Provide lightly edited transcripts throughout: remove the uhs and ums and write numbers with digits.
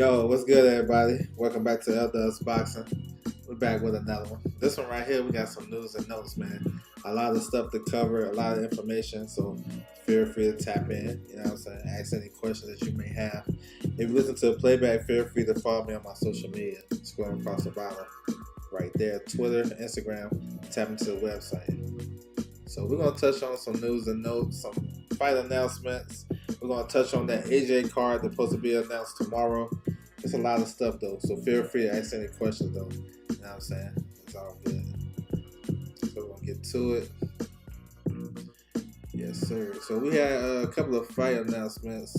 Yo, what's good, everybody? Welcome back to LDS Boxing. We're back with another one. This one right here, we got some news and notes, man. A lot of stuff to cover, a lot of information, so feel free to tap in. You know what I'm saying? Ask any questions that you may have. If you listen to the playback, feel free to follow me on my social media. Scrolling across the bottom, right there, Twitter, Instagram. Tap into the website. So we're gonna touch on some news and notes, some fight announcements. We're gonna touch on that AJ card that's supposed to be announced tomorrow. It's a lot of stuff though, so feel free to ask any questions though. You know what I'm saying? It's all good. So we're gonna get to it. Yes, sir. So we had a couple of fight announcements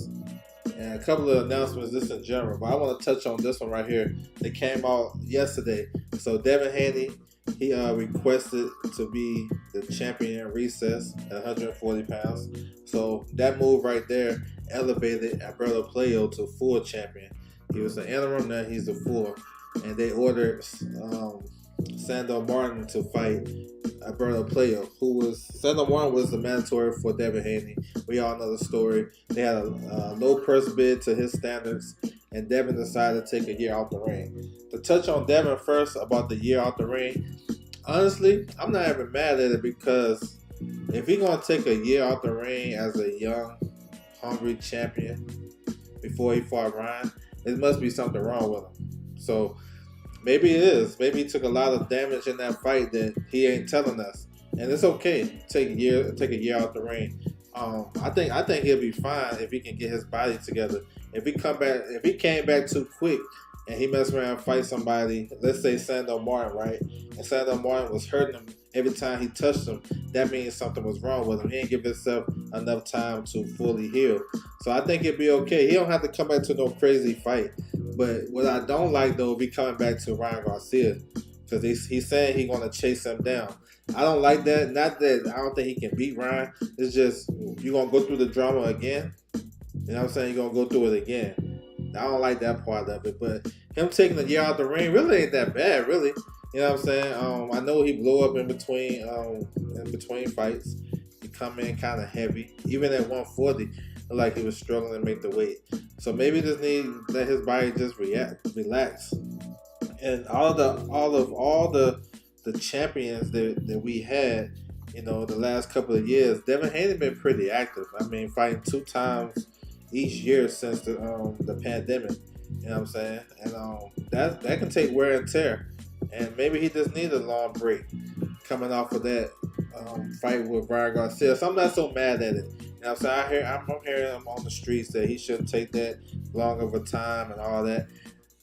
and a couple of announcements just in general, but I want to touch on this one right here that came out yesterday. So Devin Haney, he requested to be the champion in recess at 140 pounds. So that move right there elevated Alberto Puello to full champion. He was the interim, now he's the full. And they ordered Sandor Martin to fight Alberto Puello, Sandor Martin was the mandatory for Devin Haney. We all know the story. They had a low purse bid to his standards, and Devin decided to take a year out the ring. To touch on Devin first about the year out the ring, honestly, I'm not even mad at it because if he's going to take a year out the ring as a young, hungry champion before he fought Ryan, there must be something wrong with him. So maybe it is. Maybe he took a lot of damage in that fight that he ain't telling us. And it's okay. Take a year out the ring. I think he'll be fine if he can get his body together. If he came back too quick and he messed around and fight somebody, let's say Sandor Martin, right? And Sandor Martin was hurting him every time he touched him, that means something was wrong with him. He didn't give himself enough time to fully heal. So I think it'd be okay. He don't have to come back to no crazy fight. But what I don't like, though, be coming back to Ryan Garcia. Because he's saying he's going to chase him down. I don't like that. Not that I don't think he can beat Ryan. It's just, you're going to go through the drama again. You know what I'm saying? You're going to go through it again. I don't like that part of it. But him taking a year out the ring really ain't that bad, really. You know what I'm saying? I know he blew up in between fights. He come in kind of heavy. Even at 140, like he was struggling to make the weight. So maybe just need to let his body just relax. And all the champions that we had, you know, the last couple of years, Devin Haney been pretty active. I mean, fighting 2 times each year since the pandemic. You know what I'm saying? And that can take wear and tear. And maybe he just needs a long break coming off of that fight with Ryan Garcia. So I'm not so mad at it. You know what I'm saying? I'm hearing him on the streets that he shouldn't take that long of a time and all that.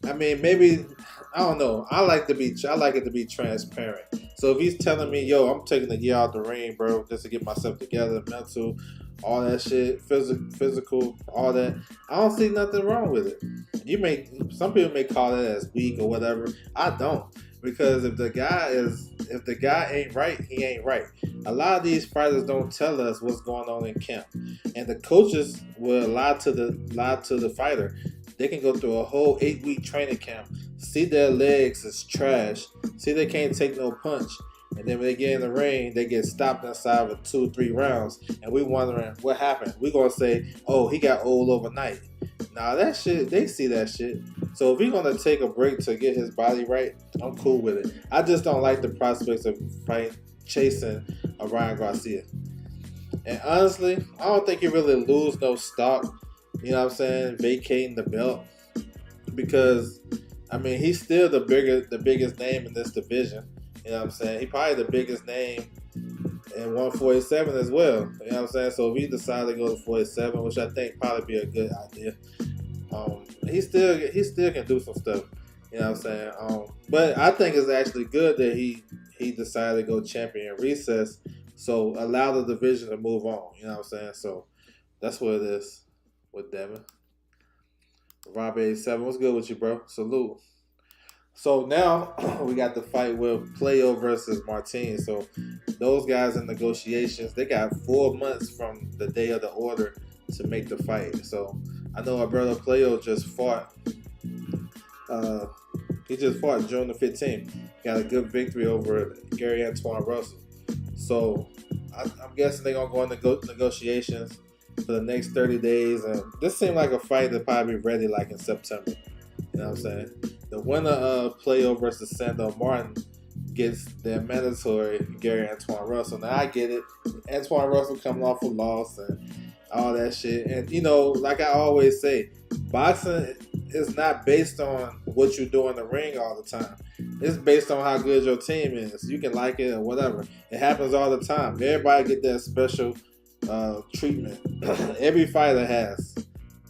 I mean, maybe, I don't know. I like it to be transparent. So if he's telling me, yo, I'm taking a year out the ring, bro, just to get myself together, mental, all that shit, physical, all that, I don't see nothing wrong with it. Some people may call it as weak or whatever. I don't. Because if the guy ain't right, he ain't right. A lot of these fighters don't tell us what's going on in camp, and the coaches will lie to the fighter. They can go through a whole 8-week training camp, see their legs is trash, see they can't take no punch, and then when they get in the ring, they get stopped inside of 2-3 rounds, and we wondering what happened. We gonna say, oh, he got old overnight. Nah, that shit, they see that shit. So if he's gonna take a break to get his body right, I'm cool with it. I just don't like the prospects of chasing a Ryan Garcia. And honestly, I don't think he really lose no stock, you know what I'm saying, vacating the belt. Because, I mean, he's still the biggest name in this division. You know what I'm saying? He probably the biggest name in 147 as well. You know what I'm saying? So if he decided to go to 47, which I think probably be a good idea, he still can do some stuff. You know what I'm saying? But I think it's actually good that he decided to go champion in recess, so allow the division to move on. You know what I'm saying? So that's what it is with Devin. Rob 87, what's good with you, bro? Salute. So now we got the fight with Puello versus Martin. So those guys in negotiations, they got 4 months from the day of the order to make the fight. So I know Alberto Puello just fought. He just fought June the 15th. Got a good victory over Gary Antoine Russell. So I'm guessing they're gonna go into negotiations for the next 30 days. And this seemed like a fight that probably be ready like in September. You know what I'm saying? The winner of Puello versus Sando Martin gets their mandatory Gary Antoine Russell. Now I get it. Antoine Russell coming off a loss and all that shit. And you know, like I always say, boxing is not based on what you do in the ring all the time. It's based on how good your team is. You can like it or whatever. It happens all the time. Everybody get that special treatment. Every fighter has,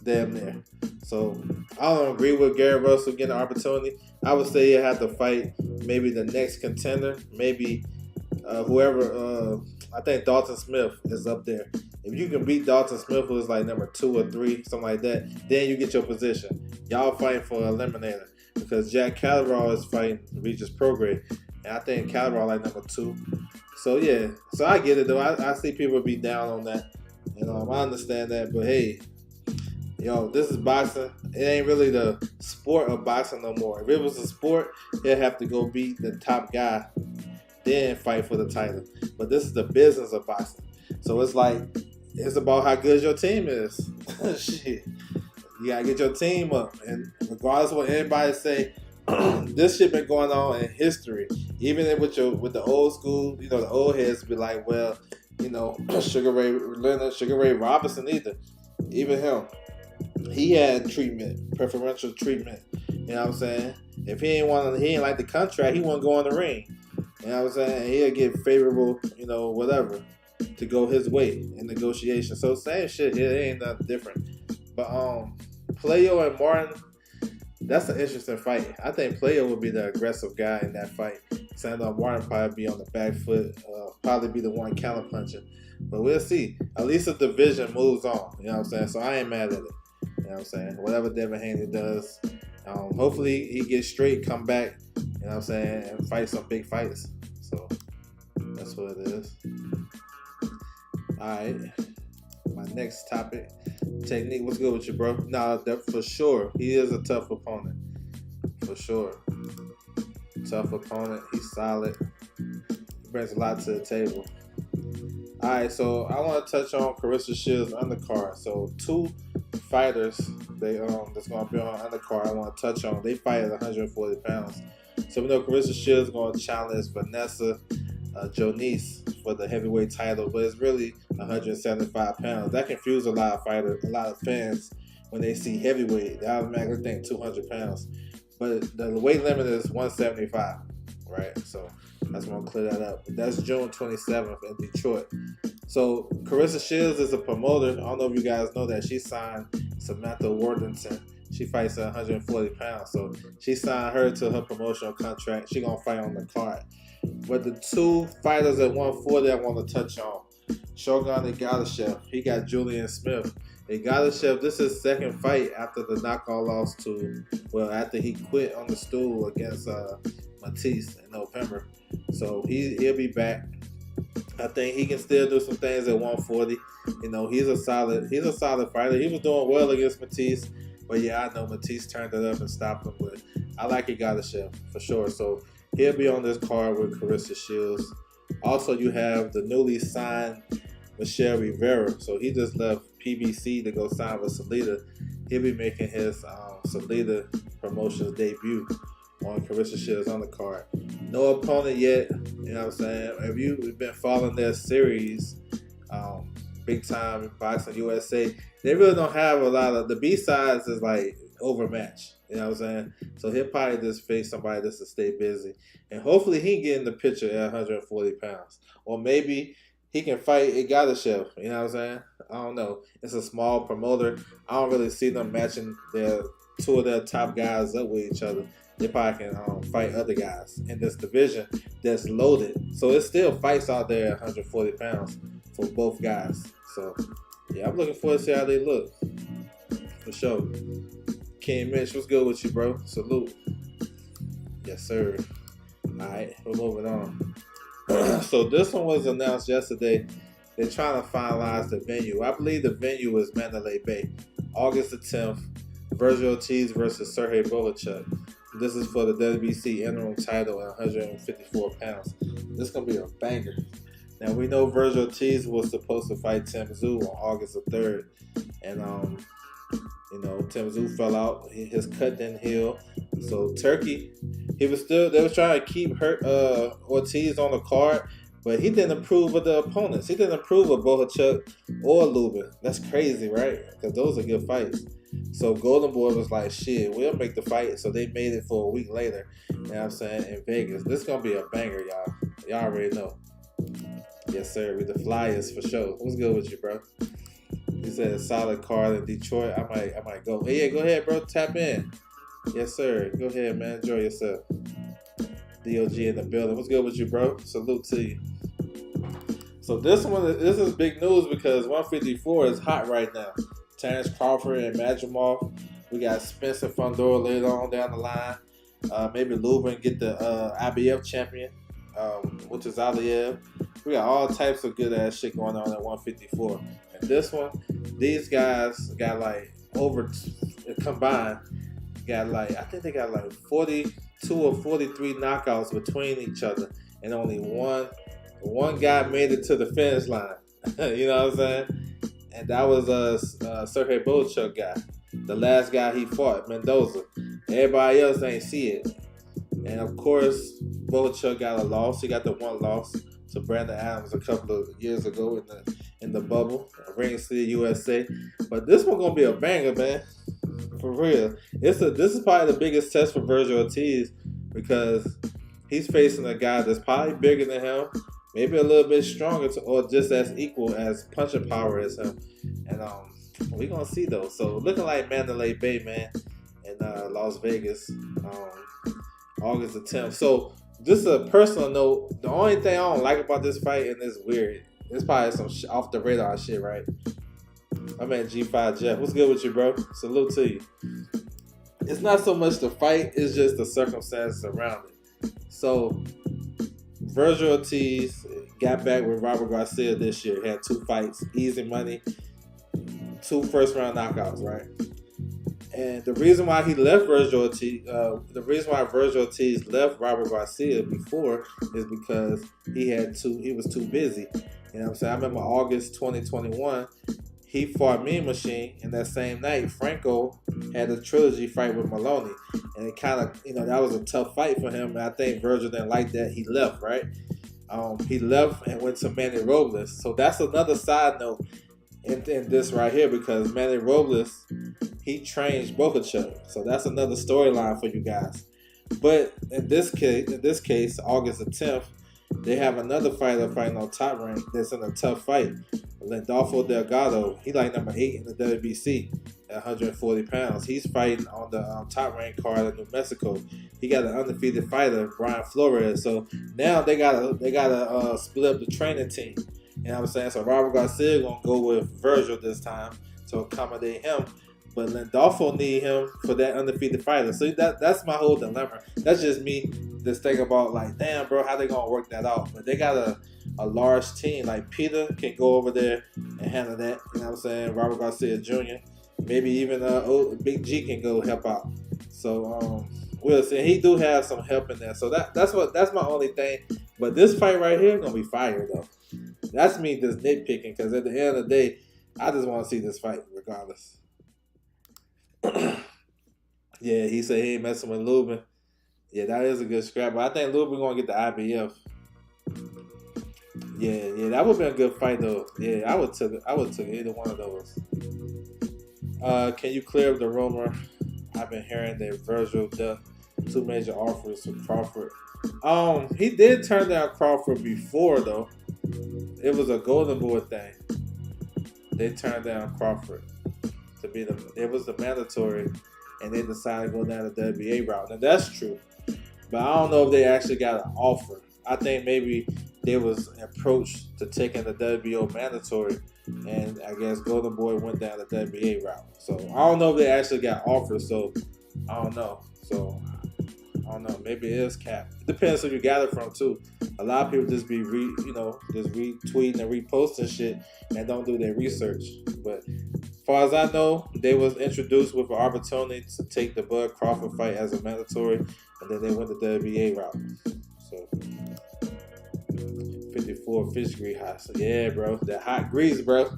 damn near. So I don't agree with Gary Russell getting an opportunity. I would say he had to fight maybe the next contender, maybe whoever. I think Dalton Smith is up there. If you can beat Dalton Smith, who is like number 2 or 3, something like that, then you get your position. Y'all fighting for an eliminator because Jack Catterall is fighting Regis Prograis, and I think Catterall like number 2. So yeah, so I get it though. I see people be down on that, and I understand that. But hey, yo, this is boxing. It ain't really the sport of boxing no more. If it was a sport, they'd have to go beat the top guy, then fight for the title. But this is the business of boxing. So it's like, it's about how good your team is. Shit. You gotta get your team up. And regardless of what anybody say, this shit been going on in history. Even with the old school, you know, the old heads be like, well, you know, Sugar Ray Leonard, Sugar Ray Robinson either. Even him. He had treatment, preferential treatment. You know what I'm saying? If he ain't like the contract, he won't go in the ring. You know what I'm saying? He'll get favorable, you know, whatever, to go his way in negotiation. So same shit here, it ain't nothing different. But Puello and Martin, that's an interesting fight. I think Puello would be the aggressive guy in that fight. Sando Martin probably be on the back foot, probably be the one counter punching. But we'll see. At least the division moves on. You know what I'm saying? So I ain't mad at it. You know what I'm saying? Whatever Devin Haney does, hopefully he gets straight, come back, you know what I'm saying, and fight some big fights. So that's what it is. Alright. My next topic. Technique, what's good with you, bro? Nah, for sure. He is a tough opponent. For sure. Tough opponent. He's solid. He brings a lot to the table. Alright, so I want to touch on Carissa Shield's undercard. So 2 fighters that's going to be on undercard I want to touch on. They fight at 140 pounds. So we know Carissa Shield's going to challenge Vanessa Jonice for the heavyweight title, but it's really 175 pounds. That confuses a lot of fighters, a lot of fans when they see heavyweight. They automatically think 200 pounds. But the weight limit is 175, right? So that's going to clear that up. That's June 27th in Detroit. So Carissa Shields is a promoter. I don't know if you guys know that. She signed Samantha Worthington. She fights at 140 pounds. So she signed her to her promotional contract. She's going to fight on the card. But the 2 fighters at 140 I want to touch on. Shogun Ergashev. He got Julian Smith. Ergashev, this is his second fight after the knockout loss after he quit on the stool against Matisse in November. So he'll be back. I think he can still do some things at 140. You know, he's a solid fighter. He was doing well against Matisse, but yeah, I know Matisse turned it up and stopped him. But I like Ergashev for sure. So he'll be on this card with Carissa Shields. Also, you have the newly signed Michelle Rivera. So he just left PBC to go sign with Salida. He'll be making his Salida promotions debut on Carissa Shields on the card. No opponent yet, you know what I'm saying? If you've been following their series, Big Time Boxing USA, they really don't have a lot of, the B-sides is like overmatched, you know what I'm saying? So he'll probably just face somebody just to stay busy. And hopefully he can get in the picture at 140 pounds. Or maybe he can fight Ergashev, you know what I'm saying? I don't know. It's a small promoter. I don't really see them matching 2 of their top guys up with each other. They probably can fight other guys in this division that's loaded. So it's still fights out there at 140 pounds for both guys. So, yeah, I'm looking forward to see how they look. For sure. King Mitch, what's good with you, bro? Salute. Yes, sir. All right, we're moving on. So this one was announced yesterday. They're trying to finalize the venue. I believe the venue is Mandalay Bay. August the 10th, Virgil Ortiz versus Serge Bohachuk. This is for the WBC interim title at 154 pounds. This is going to be a banger. Now, we know Virgil Ortiz was supposed to fight Tim Tszyu on August the 3rd. And You know, Timzoo fell out. His cut didn't heal. So Turkey, they was trying to keep Ortiz on the card, but he didn't approve of the opponents. He didn't approve of Bohachuk or Lubin. That's crazy, right? Because those are good fights. So Golden Boy was like, shit, we'll make the fight. So they made it for a week later. You know what I'm saying? In Vegas. This is going to be a banger, y'all. Y'all already know. Yes, sir. With the Flyers for sure. What's good with you, bro? He said solid card in Detroit. I might go. Hey, yeah, go ahead, bro. Tap in. Yes, sir. Go ahead, man. Enjoy yourself. DOG in the building. What's good with you, bro? Salute to you. So this is big news because 154 is hot right now. Terrence Crawford and Madrimov. We got Spencer Fundora later on down the line. Maybe Lubin get the IBF champion, which is Aliev. We got all types of good ass shit going on at 154. And this one, these guys got like combined, got like, I think they got like 42 or 43 knockouts between each other, and only one guy made it to the finish line. You know what I'm saying? And that was Sergey Bohachuk guy, the last guy he fought, Mendoza. Everybody else ain't see it. And of course, Bohachuk got a loss. He got the one loss to Brandon Adams a couple of years ago in the bubble, Ring City, USA. But this one gonna be a banger, man. For real. This is probably the biggest test for Virgil Ortiz because he's facing a guy that's probably bigger than him, maybe a little bit stronger or just as equal as punching power as him. And we're gonna see though. So looking like Mandalay Bay, man, in Las Vegas, August the 10th. So just a personal note, the only thing I don't like about this fight, and it's weird, it's probably some off the radar shit, right? I'm at G5 Jeff. What's good with you, bro? Salute to you. It's not so much the fight, it's just the circumstances around it. So Virgil Ortiz got back with Robert Garcia this year. He had 2 fights, easy money, 2 first-round knockouts, right? And the reason why he left Virgil Ortiz, left Robert Garcia before is because he was too busy. You know what I'm saying? I remember August 2021, he fought Mean Machine, and that same night, Franco had a trilogy fight with Maloney. And it kind of, that was a tough fight for him, and I think Virgil didn't like that. He left, right? He left and went to Manny Robles. So that's another side note in this right here, because Manny Robles, he trains Bohachuk. So that's another storyline for you guys. But in this case, August the 10th, they have another fighter fighting on Top Rank that's in a tough fight. Landolfo Delgado, he like number 8 in the WBC at 140 pounds. He's fighting on the Top Rank card in New Mexico. He got an undefeated fighter, Brian Flores. So now they gotta split up the training team. You know what I'm saying? So Robert Garcia gonna go with Virgil this time to accommodate him. But Landolfo need him for that undefeated fighter. So that's my whole dilemma. That's just me just thinking about like, damn, bro, how they gonna work that out? But they got a large team. Like Peter can go over there and handle that. You know what I'm saying? Robert Garcia Jr. Maybe even Big G can go help out. So we'll see. He do have some help in there. So that's my only thing. But this fight right here gonna be fire though. That's me just nitpicking, because at the end of the day, I just want to see this fight regardless. Yeah, he said he ain't messing with Lubin. Yeah, that is a good scrap. But I think Lubin gonna get the IBF. Yeah, that would be a good fight though. Yeah, I would took either one of those. Can you clear up the rumor? I've been hearing that Virgil done 2 major offers for Crawford. He did turn down Crawford before though. It was a Golden Boy thing. They turned down Crawford to be it was the mandatory, and they decided to go down the WBA route. Now that's true, but I don't know if they actually got an offer. I think maybe they was approached to taking the WBO mandatory, and I guess Golden Boy went down the WBA route. So I don't know if they actually got offers. So I don't know. I don't know. Maybe it is capped. It depends who you got it from too. A lot of people just be just retweeting and reposting shit and don't do their research. But as far as I know, they was introduced with an opportunity to take the Bud Crawford fight as a mandatory, and then they went the WBA route. So 54 fish grease hot. So yeah, bro, that hot grease, bro.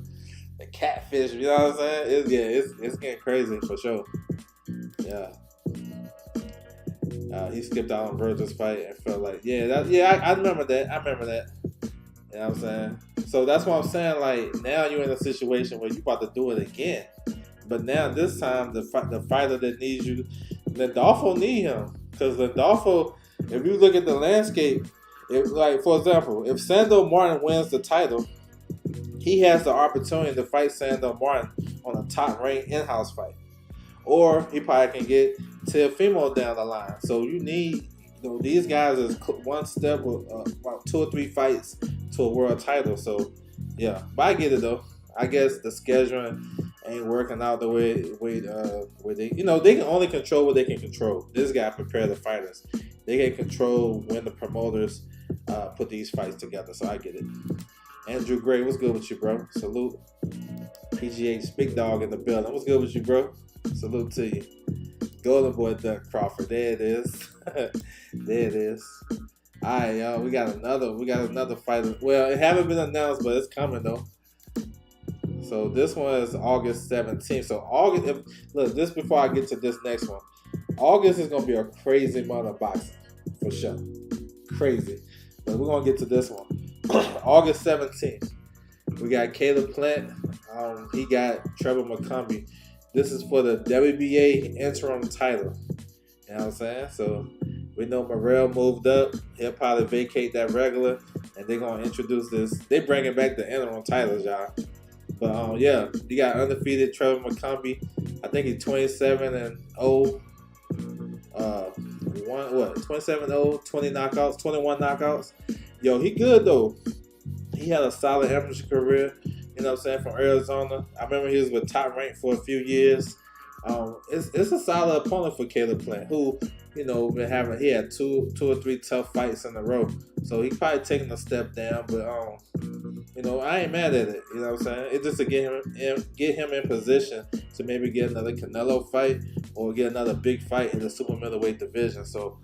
The catfish. You know what I'm saying? It's getting crazy for sure. Yeah. He skipped out on Virgil's fight and felt like, I remember that. You know what I'm saying? So that's what I'm saying. Like, now you're in a situation where you about to do it again. But now this time, the fighter that needs you, Landolfo need him. Because Landolfo, if you look at the landscape, for example, if Sandor Martin wins the title, he has the opportunity to fight Sandor Martin on a top-ranked in-house fight. Or he probably can get Teofimo down the line. So you need, these guys is one step with about 2 or 3 fights to a world title. So, yeah. But I get it, though. I guess the scheduling ain't working out the way they, they can only control what they can control. This guy prepared the fighters. They can control when the promoters put these fights together. So I get it. Andrew Gray, what's good with you, bro? Salute. PGH Big Dog in the building. What's good with you, bro? Salute to you. Golden Boy Doug Crawford. There it is. There it is. All right, y'all. We got another fight. Well, it haven't been announced, but it's coming though. So this one is August 17th. So this before I get to this next one. August is gonna be a crazy month of boxing for sure. Crazy. But we're gonna get to this one. August 17th. We got Calebplint. He got Trevor McCumby. This is for the WBA interim title. You know what I'm saying? So we know Morrell moved up. He'll probably vacate that regular, and they're gonna introduce this. They bringing back the interim titles, y'all. But you got undefeated Trevor McCumby. I think he's 27-0. 27-0, 20 knockouts, 21 knockouts. Yo, he good though. He had a solid amateur career. You know what I'm saying, from Arizona. I remember he was with Top Rank for a few years. It's a solid opponent for Calebplint, who, he had two or three tough fights in a row. So he probably taking a step down, but I ain't mad at it. You know what I'm saying? It's just to get him in position to maybe get another Canelo fight or get another big fight in the super middleweight division. So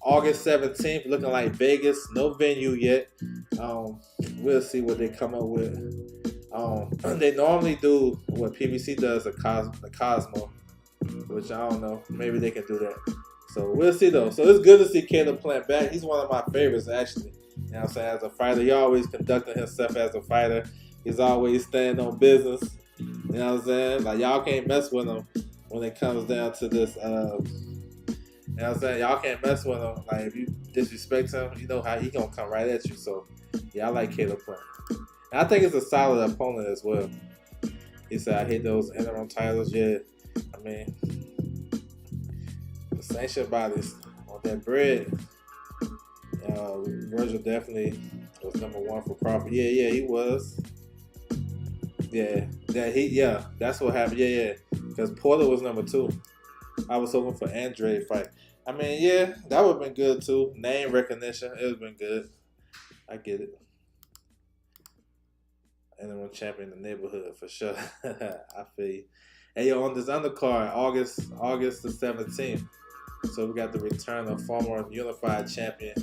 August 17th, looking like Vegas, no venue yet. We'll see what they come up with. They normally do what PBC does, the Cosmo, which I don't know. Maybe they can do that. So we'll see though. So it's good to see Calebplint back. He's one of my favorites actually. You know what I'm saying? As a fighter, he always conducting himself as a fighter. He's always staying on business. You know what I'm saying? Like, y'all can't mess with him when it comes down to this. You know what I'm saying? Y'all can't mess with him. Like, if you disrespect him, you know how he gonna come right at you. So yeah, I like Calebplint. And I think it's a solid opponent as well. He said, I hate those interim titles. Yeah, I mean, the sanction bodies on that bread. Virgil definitely was number 1 for Crawford. Yeah, he was. That's what happened. Yeah, because Puello was number 2. I was hoping for Andre fight. I mean, yeah, that would have been good too. Name recognition, it would have been good. I get it. Interim champion in the neighborhood for sure. I feel you. Hey, on this undercard, August the 17th. So we got the return of former unified champion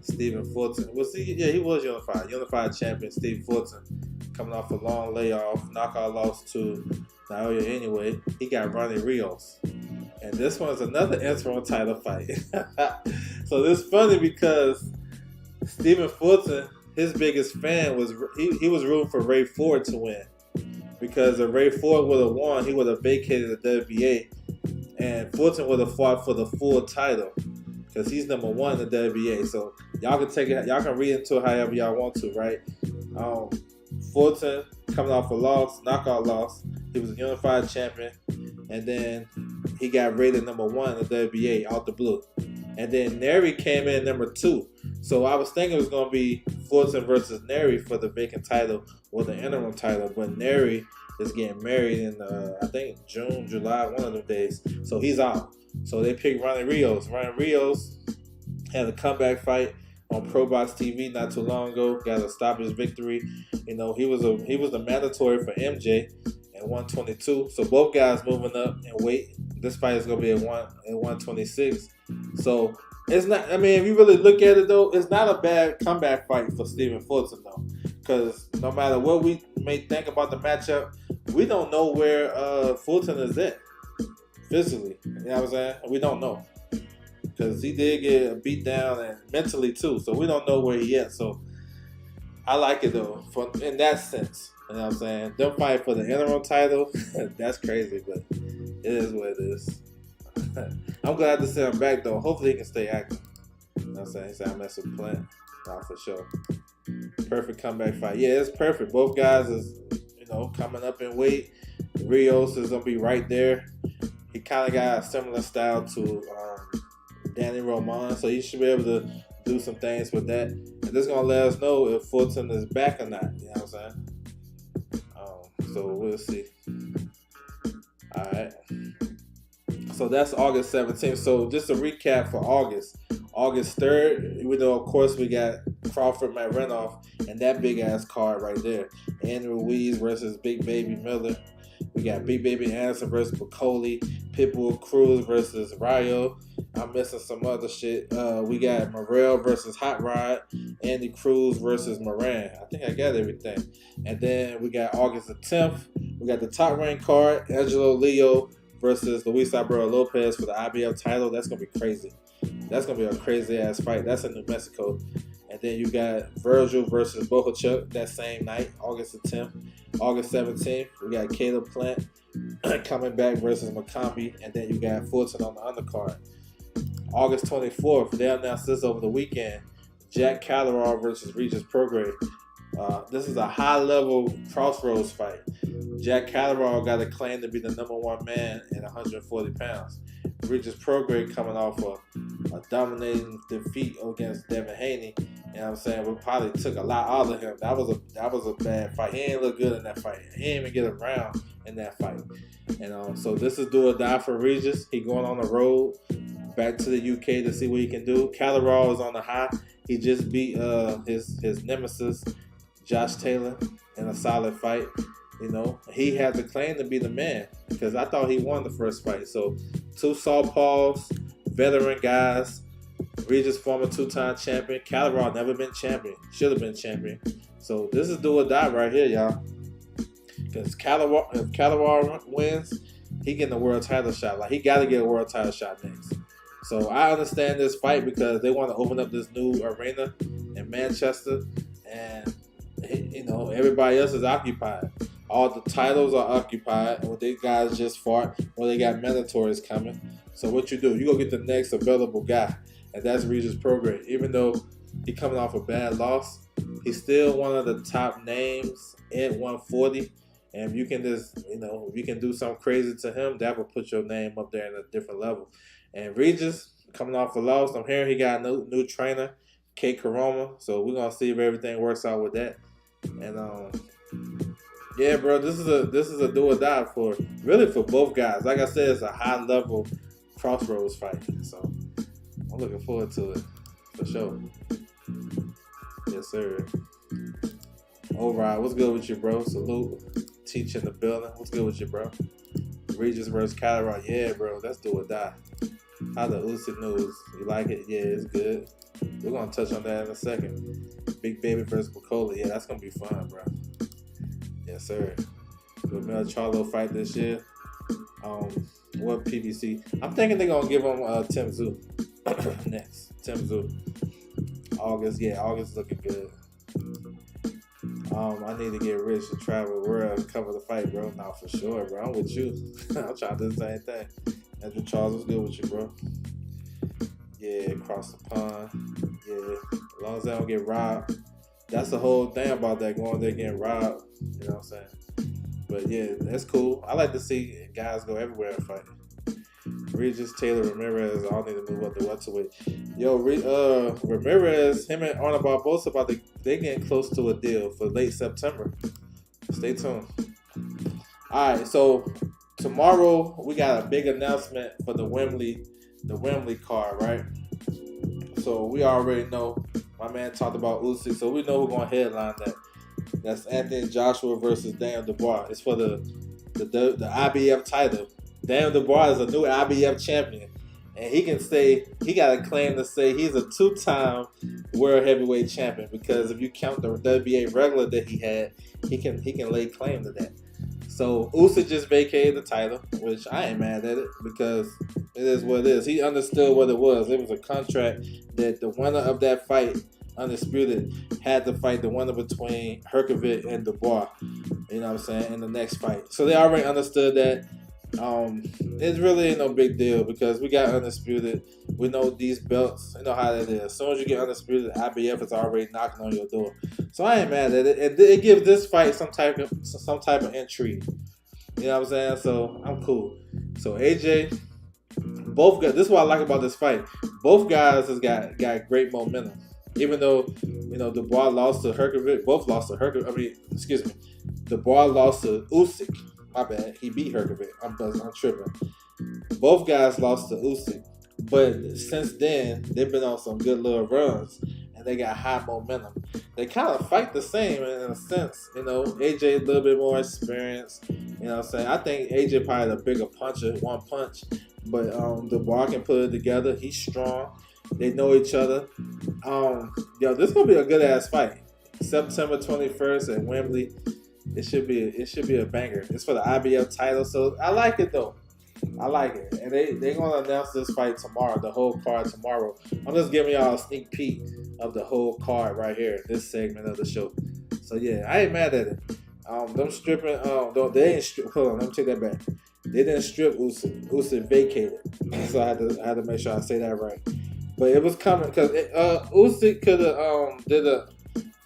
Stephen Fulton. Well, see, yeah, he was unified champion Steve Fulton, coming off a long layoff, knockout loss to Naoya anyway. He got Ronnie Rios. And this one's another interim title fight. So this is funny because Stephen Fulton, his biggest fan was he was rooting for Ray Ford to win, because if Ray Ford would have won, he would have vacated the WBA, and Fulton would have fought for the full title because he's number 1 in the WBA. So y'all can take it, y'all can read into it however y'all want to, right? Fulton coming off a knockout loss. He was a unified champion, and then he got rated number 1 in the WBA out the blue. And then Neri came in number 2. So I was thinking it was going to be Fulton versus Neri for the vacant title or the interim title, but Neri is getting married in, I think, June, July, one of them days. So he's out. So they picked Ronnie Rios. Ronnie Rios had a comeback fight on Pro Box TV not too long ago. Got a stoppage victory. He was the mandatory for MJ at 122. So both guys moving up in weight. This fight is gonna be at 126. So it's not. I mean, if you really look at it though, it's not a bad comeback fight for Stephen Fulton though, because no matter what we may think about the matchup, we don't know where Fulton is at physically. You know what I'm saying? We don't know. Because he did get beat down and mentally too. So we don't know where he at. So I like it though, in that sense. You know what I'm saying? Them fight for the interim title, that's crazy, but it is what it is. I'm glad to see him back though. Hopefully he can stay active. You know what I'm saying? He said I mess with Plant. Nah, for sure. Perfect comeback fight. Yeah, it's perfect. Both guys is, coming up in weight. Rios is gonna be right there. He kind of got a similar style to Danny Roman, so he should be able to do some things with that. And this is gonna let us know if Fulton is back or not. You know what I'm saying? So we'll see. All right. So that's August 17th. So just a recap for August 3rd, even though of course we got Crawford Renoff and that big ass card right there. Andrew Ruiz versus Big Baby Miller. We got Big Baby Anderson versus Bacoli. Pitbull Cruz versus Rayo. I'm missing some other shit. We got Morrell versus Hot Rod. Andy Cruz versus Moran. I think I got everything. And then we got August the 10th. We got the top ranked card. Angelo Leo versus Luis Alberto Lopez for the IBF title. That's going to be crazy. That's going to be a crazy ass fight. That's in New Mexico. And then you got Virgil versus Bohachuk that same night, August the 10th. August 17th, we got Calebplint coming back versus McCumby. And then you got Fulton on the undercard. August 24th, they announced this over the weekend. Jack Catterall versus Reges Prograis. This is a high-level crossroads fight. Jack Catterall got a claim to be the number one man at 140 pounds. Regis Prograis coming off a dominating defeat against Devin Haney. You know what I'm saying? We probably took a lot out of him. That was a bad fight. He ain't look good in that fight. He didn't even get around in that fight. And so this is do or die for Regis. He going on the road back to the UK to see what he can do. Catterall is on the high. He just beat his nemesis, Josh Taylor, in a solid fight. He had the claim to be the man because I thought he won the first fight. So, two southpaws, veteran guys. Regis, former two-time champion. Catterall never been champion. Should have been champion. So, this is do or die right here, y'all. Because if Catterall wins, he getting a world title shot. Like, he got to get a world title shot next. So, I understand this fight because they want to open up this new arena in Manchester. And, everybody else is occupied. All the titles are occupied. Or they guys just fought. Or they got mandatories coming. So what you do? You go get the next available guy. And that's Regis Prograis. Even though he coming off a bad loss, he's still one of the top names at 140. And if you can just, if you can do something crazy to him, that will put your name up there in a different level. And Regis, coming off a loss, I'm hearing he got a new trainer, Kate Karoma. So we're going to see if everything works out with that. And, yeah, bro, this is a do or die for both guys. Like I said, it's a high level crossroads fight. So I'm looking forward to it for sure. Yes, sir. All right, what's good with you, bro? Salute. Teach in the building. What's good with you, bro? Regis versus Catterall. Yeah, bro, that's do or die. How the Usyk news? You like it? Yeah, it's good. We're gonna touch on that in a second. Big Baby versus Bacoli. Yeah, that's gonna be fun, bro. Yes, sir. Romero Charlo fight this year. What PBC? I'm thinking they're gonna give him Tim Tszyu next. Tim Tszyu. August looking good. I need to get rich to travel world and cover the fight, bro. Not for sure, bro. I'm with you. I'm trying to do the same thing. Andrew Charles, what's good with you, bro? Yeah, across the pond. Yeah, as long as they don't get robbed. That's the whole thing about that, going there getting robbed. You know what I'm saying? But yeah, that's cool. I like to see guys go everywhere and fight. Regis, Taylor, Ramirez, all need to move up the welterweight. Yo, Ramirez, him and Arnold Barbosa, they getting close to a deal for late September. Stay tuned. All right, so tomorrow we got a big announcement for the Wembley card, right? So we already know. My man talked about Usyk, so we know who's going to headline that. That's Anthony Joshua versus Daniel Dbar. It's for the IBF title. Daniel Dbar is a new IBF champion. And he can say, he got a claim to say he's a 2-time world heavyweight champion, because if you count the WBA regular that he had, he can lay claim to that. So Usyk just vacated the title, which I ain't mad at it, because it is what it is. He understood what it was. It was a contract that the winner of that fight, undisputed, had to fight the winner between Hrgovic and Dbar. You know what I'm saying? In the next fight. So they already understood that. It really ain't no big deal, because we got undisputed. We know these belts. You know how that is. As soon as you get undisputed, IBF is already knocking on your door. So I ain't mad at it. And it gives this fight some type of intrigue. You know what I'm saying? So I'm cool. So AJ, both guys. This is what I like about this fight. Both guys has got great momentum. Even though, you know, Dbar lost to Hrgovic, both lost to Hrgovic. I mean, excuse me, Dbar lost to Usyk. My bad, he beat Hrgovic. I'm tripping. Both guys lost to Usyk, but since then they've been on some good little runs, and they got high momentum. They kind of fight the same in a sense. You know, AJ a little bit more experienced. You know what I'm saying? I think AJ probably the bigger puncher, one punch, but Dbar can put it together. He's strong. They know each other. Yo, this is gonna be a good ass fight. September 21st at Wembley. It should be a banger. It's for the IBF title, so I like it though. I like it, and they're gonna announce this fight tomorrow. The whole card tomorrow. I'm just giving y'all a sneak peek of the whole card right here. This segment of the show. So yeah, I ain't mad at it. Them stripping. They ain't strip. Hold on, let me take that back. They didn't strip Usyk. Usyk vacated. So I had to make sure I say that right. But it was coming, because Usyk could have did a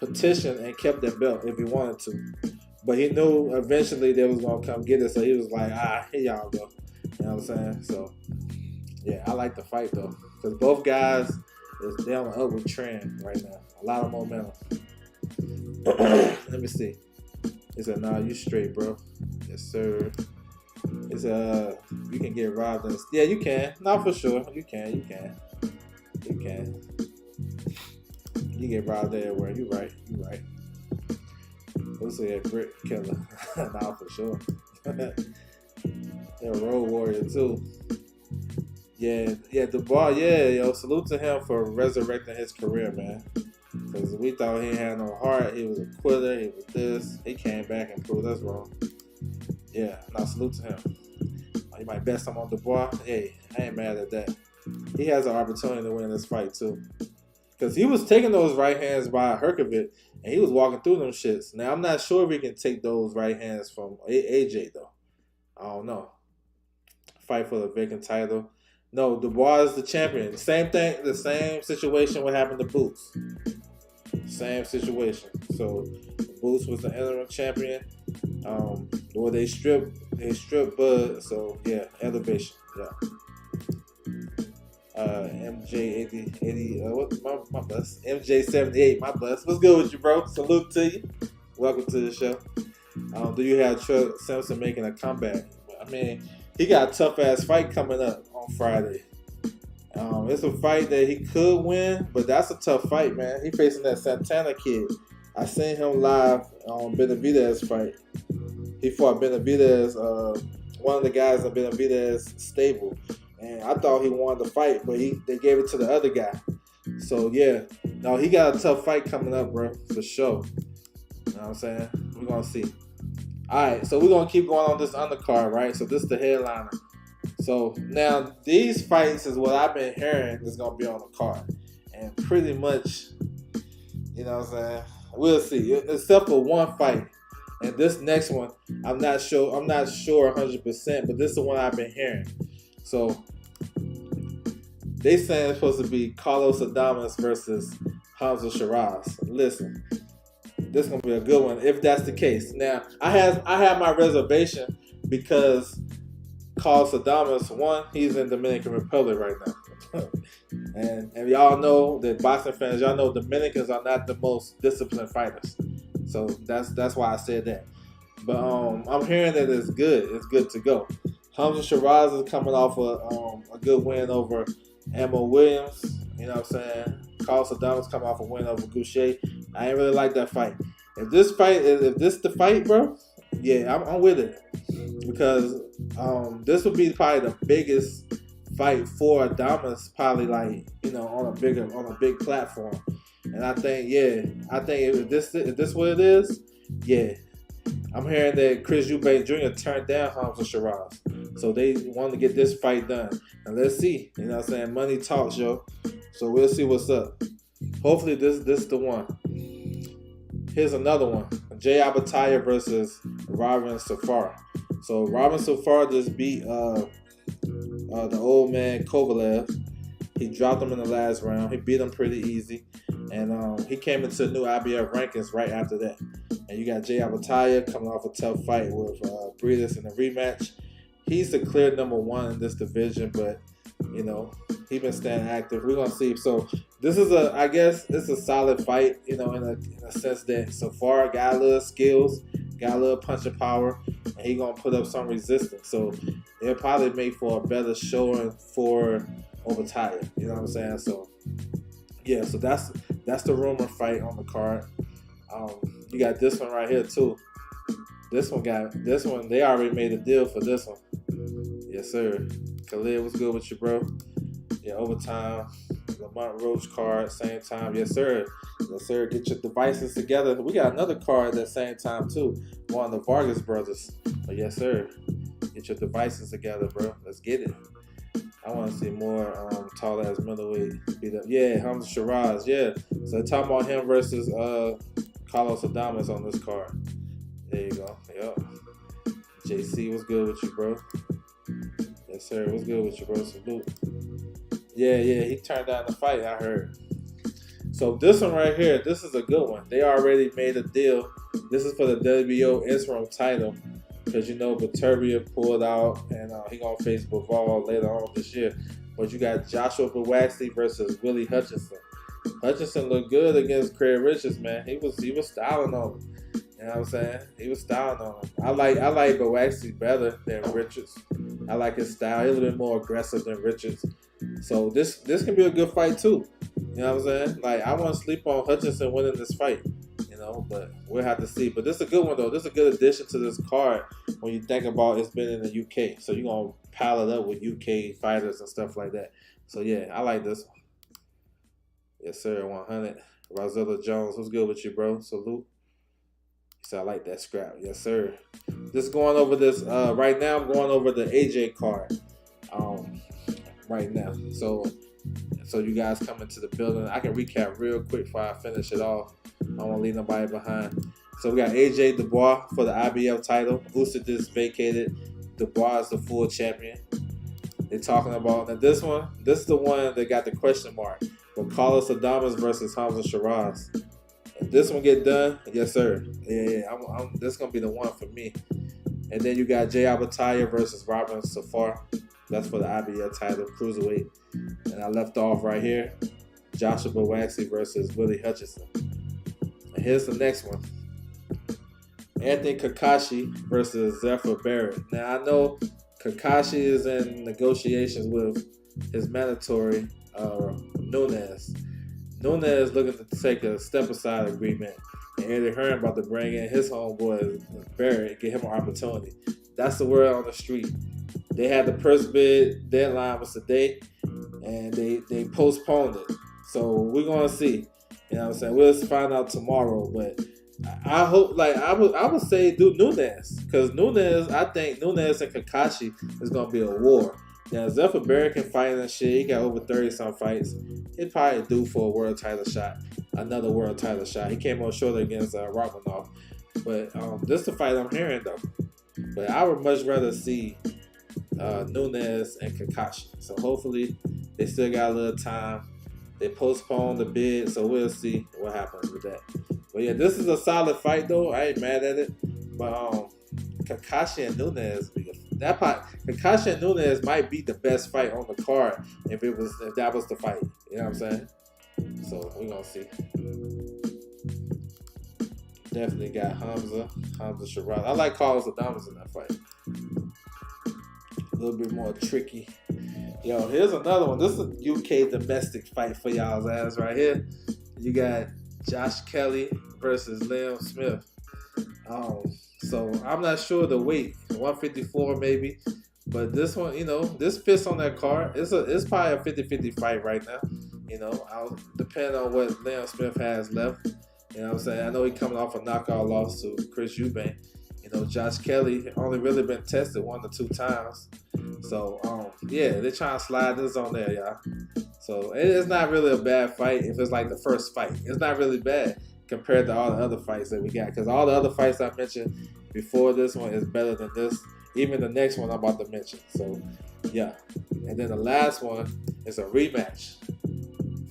petition and kept that belt if he wanted to. But he knew eventually they was going to come get it, so he was like, here y'all go. You know what I'm saying? So, yeah, I like the fight, though. Because both guys, they're on an upward trend right now. A lot of momentum. Let me see. He said, nah, you straight, bro. Yes, sir. It's you can get robbed. Yeah, you can. Not for sure. You can. You get robbed everywhere. You right. Let's say a grit killer. Nah, for sure. They're a road warrior too. Yeah, Dbar, yo, salute to him for resurrecting his career, man. Because we thought he had no heart, he was a quitter, he was this. He came back and proved us wrong. Yeah, now salute to him. You might bet some on Dbar. Hey, I ain't mad at that. He has an opportunity to win this fight too. Because he was taking those right hands by Hrgovic, and he was walking through them shits. Now, I'm not sure if he can take those right hands from AJ, though. I don't know. Fight for the vacant title. No, Dbar is the champion. Same thing, the same situation what happened to Boots. Same situation. So, Boots was the interim champion. Where they stripped Bud. So, yeah, elevation. Yeah. MJ80, what my bus? MJ78, my bus. What's good with you, bro? Salute to you. Welcome to the show. Do you have Trevor Simpson making a comeback? I mean, he got a tough ass fight coming up on Friday. It's a fight that he could win, but that's a tough fight, man. He facing that Santana kid. I seen him live on Benavidez fight. He fought Benavidez, one of the guys in Benavidez stable. And I thought he won the fight, but they gave it to the other guy. So, yeah. No, he got a tough fight coming up, bro, for sure. You know what I'm saying? We're going to see. All right, so we're going to keep going on this undercard, right? So, this is the headliner. So, now, these fights is what I've been hearing is going to be on the card. And pretty much, you know what I'm saying? We'll see. Except for one fight. And this next one, I'm not sure 100%, but this is the one I've been hearing. So, they saying it's supposed to be Carlos Adamas versus Hamza Sheraz. Listen, this is gonna be a good one if that's the case. Now, I have my reservation because Carlos Adamas, one, he's in Dominican Republic right now, and y'all know that boxing fans, y'all know Dominicans are not the most disciplined fighters. So that's why I said that. But I'm hearing that it's good. It's good to go. Hamza Sheraz is coming off a good win over Emma Williams. You know what I'm saying? Carlos Adamas coming off a win over Goucher. I ain't really like that fight. If this the fight, bro, yeah, I'm with it. Because this would be probably the biggest fight for Adamas, probably like, you know, on a big platform. And I think if this what it is, yeah. I'm hearing that Chris Eubank Jr. turned down Hamza Sheraz. So they want to get this fight done. And let's see. You know what I'm saying? Money talks, yo. So we'll see what's up. Hopefully this is the one. Here's another one. Jay Abataya versus Robin Safar. So Robin Safar just beat the old man Kovalev. He dropped him in the last round. He beat him pretty easy. And he came into the new IBF rankings right after that. And you got Jay Abataya coming off a tough fight with Breedis in a rematch. He's the clear number one in this division, but, you know, he's been staying active. We're going to see. So this is I guess it's a solid fight, you know, in a sense that Safar got a little skills, got a little punching power, and he's going to put up some resistance. So it'll probably make for a better showing for Abataya. You know what I'm saying? So, yeah, so that's the rumor fight on the card. You got this one right here too. This one, they already made a deal for this one. Yes, sir. Khalid, what's good with you, bro? Yeah, overtime. Lamont Roach card, same time. Yes, sir. Yes, sir. Get your devices together. We got another card at the same time too. One of the Vargas brothers. But yes, sir. Get your devices together, bro. Let's get it. I want to see more tall ass middleweight beat up. Yeah, Hamza Sheraz. Yeah. So talking about him versus Carlos Adamas on this card. There you go. Yep. JC, what's good with you, bro? Yes, sir. What's good with you, bro? Salute. Yeah. He turned down the fight, I heard. So this one right here, this is a good one. They already made a deal. This is for the WBO interim title. Because, you know, Viterbia pulled out, and he going to face Bivol later on this year. But you got Joshua Bowaxley versus Willie Hutchinson. Hutchinson looked good against Craig Richards, man. He was styling on him. You know what I'm saying? He was styling on him. I like Bowaxley better than Richards. I like his style. He's a little bit more aggressive than Richards. So this can be a good fight too. You know what I'm saying? Like, I want to sleep on Hutchinson winning this fight. But we'll have to see. But this is a good one, though. This is a good addition to this card when you think about it's been in the UK. So you're going to pile it up with UK fighters and stuff like that. So, yeah, I like this one. Yes, sir, 100. Rosella Jones, what's good with you, bro? Salute. So I like that scrap. Yes, sir. Just going over this. Right now, I'm going over the AJ card right now. So you guys come into the building. I can recap real quick before I finish it off. I don't want to leave nobody behind. So we got AJ Dbar for the IBF title. Usyk just vacated. Dbar is the full champion. They're talking about, now this is the one that got the question mark. But Carlos Adamas versus Hamza Sheraz. If this one get done, yes sir. Yeah. This is going to be the one for me. And then you got Jay Abataya versus Robin Safar. That's for the IBF title, cruiserweight. And I left off right here. Joshua Bowaxley versus Willie Hutchinson. And here's the next one. Anthony Kakashi versus Zephyr Barrett. Now, I know Kakashi is in negotiations with his mandatory Nunes. Nunes looking to take a step-aside agreement. And Eddie Hearn about to bring in his homeboy Barrett, get him an opportunity. That's the word on the street. They had the purse bid deadline was today, and they postponed it. So we're gonna see. You know what I'm saying? We'll find out tomorrow. But I hope, like I would say, do Nunes, because I think Nunes and Kakashi is gonna be a war. Now Zephyr Barrett can fight and shit. He got over 30-some fights. He'd probably due for a world title shot, another world title shot. He came on short against Romanov. But this is the fight I'm hearing though. But I would much rather see Nunes and Kakashi. So hopefully they still got a little time. They postponed the bid, so we'll see what happens with that. But yeah, this is a solid fight though. I ain't mad at it. But Kakashi and Nunes, Kakashi and Nunes might be the best fight on the card if that was the fight. You know what I'm saying? So we're gonna see. Definitely got Hamza Sheraz. I like Carlos Adamas in that fight. A little bit more tricky. Yo, here's another one. This is a UK domestic fight for y'all's ass right here. You got Josh Kelly versus Liam Smith. So I'm not sure the weight, 154 maybe, But this one, this fits on that card. It's probably a 50-50 fight right now. I'll depend on what Liam Smith has left. You know what I'm saying? I know he's coming off a knockout loss to Chris Eubank. Josh Kelly only really been tested 1 or 2 times. So, they're trying to slide this on there, y'all. So, it's not really a bad fight if it's like the first fight. It's not really bad compared to all the other fights that we got. Because all the other fights I mentioned before this one is better than this. Even the next one I'm about to mention. So, yeah. And then the last one is a rematch.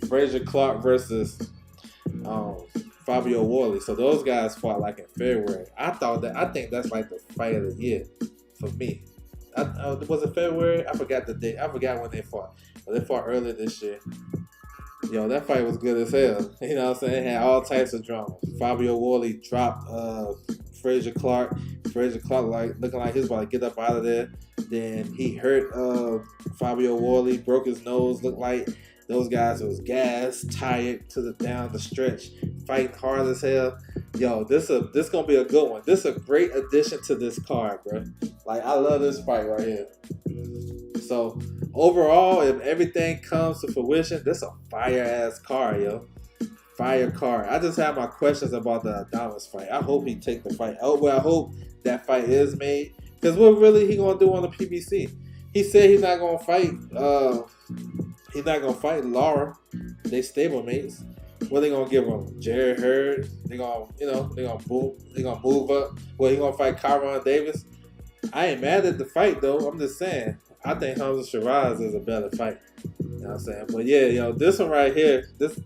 Frazier Clark versus Fabio Worley. So those guys fought like in February. I think that's like the fight of the year for me. Was it February? I forgot the date. I forgot when they fought. But they fought earlier this year. That fight was good as hell. You know what I'm saying? It had all types of drama. Fabio Worley dropped Frazier Clark. Frazier Clark looking like he was about to get up out of there. Then he hurt Fabio Worley, broke his nose, looked like those guys was gassed, tired down the stretch, fighting hard as hell. This gonna be a good one. This is a great addition to this card, bro. Like, I love this fight right here. So overall, if everything comes to fruition, this is a fire ass card, yo. Fire card. I just have my questions about the Adamas fight. I hope he take the fight. I hope that fight is made. Because what really he gonna do on the PBC? He said he's not gonna fight. He's not gonna fight Lara. They stablemates. What they gonna give him? Jared Hurd. They gonna move up. Well, he gonna fight Kyron Davis. I ain't mad at the fight though. I'm just saying. I think Hamza Sheraz is a better fight. You know what I'm saying? But yeah, this one right here, this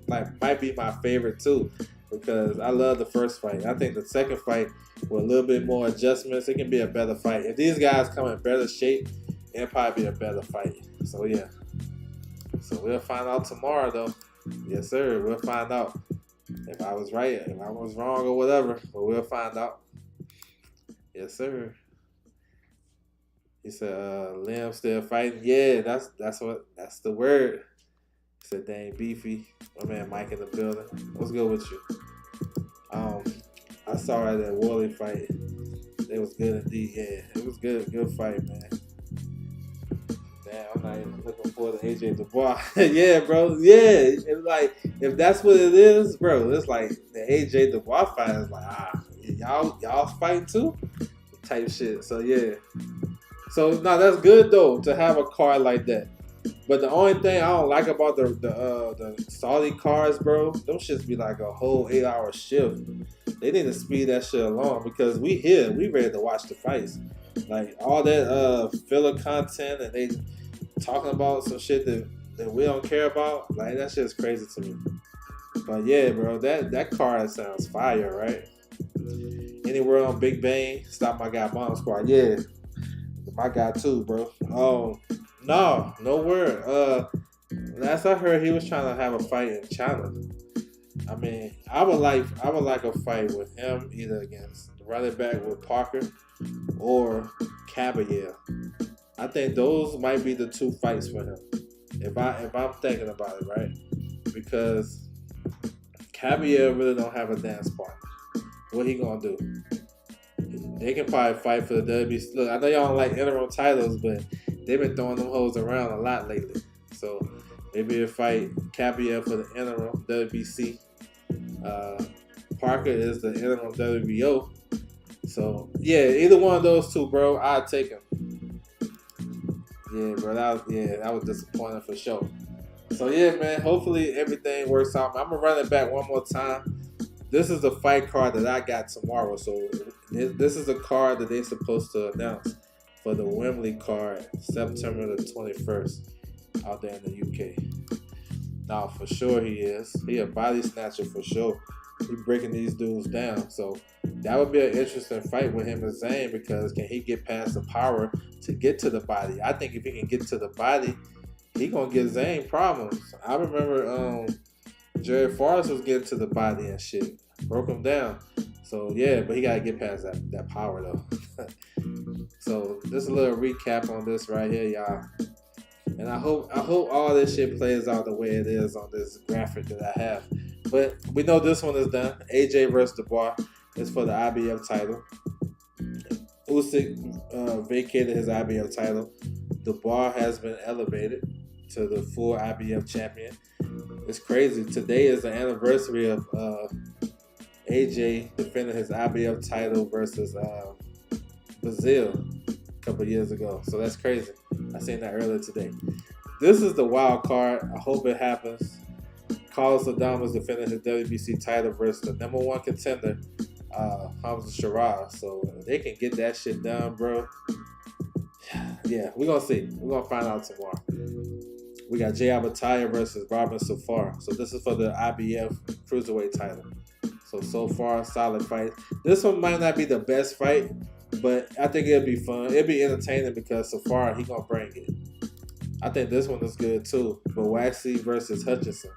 might be my favorite too, because I love the first fight. I think the second fight with a little bit more adjustments, it can be a better fight. If these guys come in better shape, it'll probably be a better fight. So yeah. So we'll find out tomorrow though. Yes, sir. We'll find out if I was right, if I was wrong or whatever. But we'll find out. Yes, sir. He said, Liam still fighting. Yeah, that's the word. He said, they ain't beefy. My man Mike in the building. What's good with you? I saw that Worley fight. It was good indeed. Yeah, it was good. Good fight, man. Damn, I'm not even looking forward to AJ Dbar. Yeah, bro. Yeah, it's like, if that's what it is, bro, it's like the AJ Dbar fight is like, y'all fighting too? Type shit. So yeah. So no, that's good though to have a card like that. But the only thing I don't like about the Saudi cards, bro, them shits be like a whole 8-hour shift. They need to speed that shit along because we ready to watch the fights. Like all that filler content and they talking about some shit that we don't care about. Like that shit's crazy to me. But yeah, bro, that card sounds fire, right? Anywhere on Big Bang, stop my guy Bomb Squad. Yeah. My guy too, bro. No word. Last I heard, he was trying to have a fight in China. I mean, I would like a fight with him either against running back with Parker or Caballero. I think those might be the 2 fights for him. If I'm thinking about it, right? Because Caballero really don't have a dance partner. What he gonna do? They can probably fight for the WBC. Look, I know y'all don't like interim titles, but they've been throwing them hoes around a lot lately. So maybe they'll fight Caballero for the interim WBC. Parker is the interim WBO. So yeah, either one of those 2, bro, I'd take him. Yeah, bro, that was disappointing for sure. So yeah, man, hopefully everything works out. I'm gonna run it back one more time. This is the fight card that I got tomorrow. So this is a card that they're supposed to announce for the Wembley card, September the 21st, out there in the UK. Now, for sure he is. He a body snatcher for sure. He breaking these dudes down. So that would be an interesting fight with him and Zane because can he get past the power to get to the body? I think if he can get to the body, he gonna give Zane problems. I remember Jared Forrest was getting to the body and shit. Broke him down. So yeah, but he gotta get past that power though. So just a little recap on this right here, y'all. And I hope all this shit plays out the way it is on this graphic that I have. But we know this one is done. AJ versus Dbar is for the IBF title. Usyk vacated his IBF title. Dbar has been elevated to the full IBF champion. It's crazy. Today is the anniversary of AJ defending his IBF title versus Brazil a couple years ago. So that's crazy. I seen that earlier today. This is the wild card. I hope it happens. Carlos Adamas defending his WBC title versus the number one contender, Sheraz. So if they can get that shit done, bro. Yeah, we're going to see. We're going to find out tomorrow. We got Jay Abataya versus Robin Safar. So this is for the IBF Cruiserweight title. So far, solid fight. This one might not be the best fight, but I think it'll be fun. It'll be entertaining because Safar, he going to bring it. I think this one is good too. But Waxy versus Hutchinson.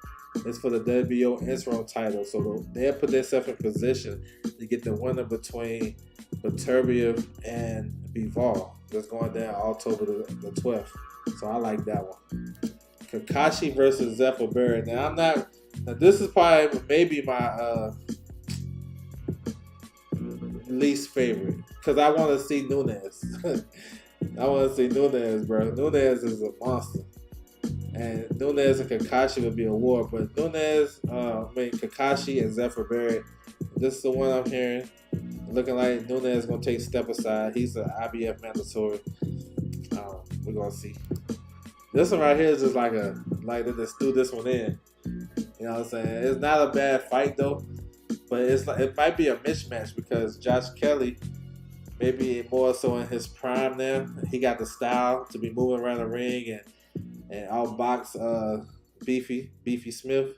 It's for the WBO interim title. So they'll put themselves in position to get the winner between Beterbiev and Bivol. That's going down October the 12th. So I like that one. Kakashi versus Zephyr Barrett. Now this is probably maybe my least favorite. Because I want to see Nunes. I want to see Nunes, bro. Nunes is a monster. And Nunes and Kakashi would be a war. But Kakashi and Zephyr Barrett, this is the one I'm hearing. Looking like Nunes is going to take a step aside. He's an IBF mandatory. We're going to see. This one right here is just like they just threw this one in. You know what I'm saying? It's not a bad fight though. But it might be a mismatch because Josh Kelly, maybe more so in his prime now. He got the style to be moving around the ring and outbox Beefy Smith.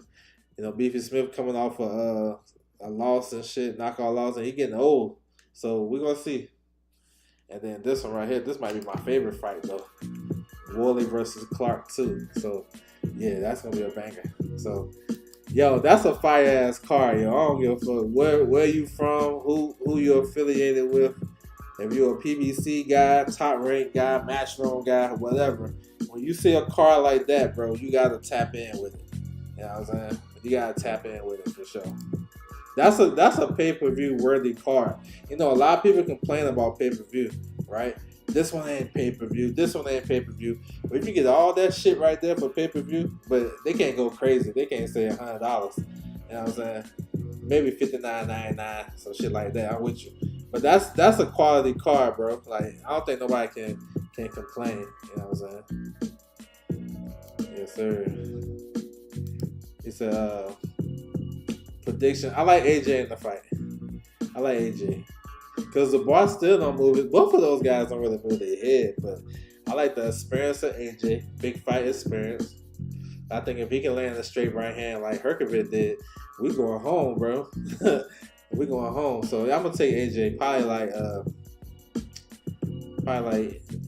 You know, Beefy Smith coming off a loss and shit, knockout loss, and he getting old. So we're gonna see. And then this one right here, this might be my favorite fight though. Worley versus Clark too. So yeah, that's gonna be a banger. So yo, that's a fire ass card, yo. I don't give a fuck where you from, who you're affiliated with. If you're a PBC guy, top rank guy, matchroom guy, whatever. When you see a card like that, bro, you gotta tap in with it. You know what I'm saying? You gotta tap in with it for sure. That's a pay-per-view worthy card. You know, a lot of people complain about pay-per-view, right? This one ain't pay-per-view. This one ain't pay-per-view. But if you get all that shit right there for pay-per-view, but they can't go crazy. They can't say $100. You know what I'm saying? Maybe $59.99, some shit like that. I'm with you. But that's a quality card, bro. Like, I don't think nobody can complain. You know what I'm saying? Yes, sir. It's a prediction. I like AJ in the fight. I like AJ. Because the bar still don't move it. Both of those guys don't really move their head. But I like the experience of AJ. Big fight experience. I think if he can land a straight right hand like Herkovic did, we going home, bro. We going home. So I'm going to take AJ. Probably like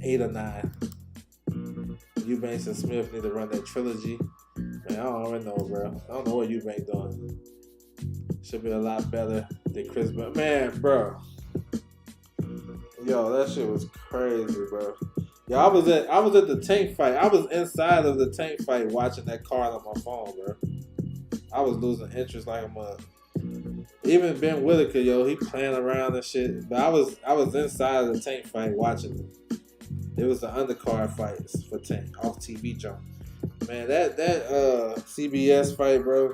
8 or 9. Eubanks and Smith need to run that trilogy. Man, I don't even know, bro. I don't know what Eubanks doing. Should be a lot better than Chris. But man, bro. Yo, that shit was crazy, bro. Yo, I was at the Tank fight. I was inside of the Tank fight watching that card on my phone, bro. I was losing interest like a mug. Even Ben Whitaker, yo, he playing around and shit. But I was inside of the Tank fight watching it. It was the undercard fights for Tank off TV jump. Man, that CBS fight, bro,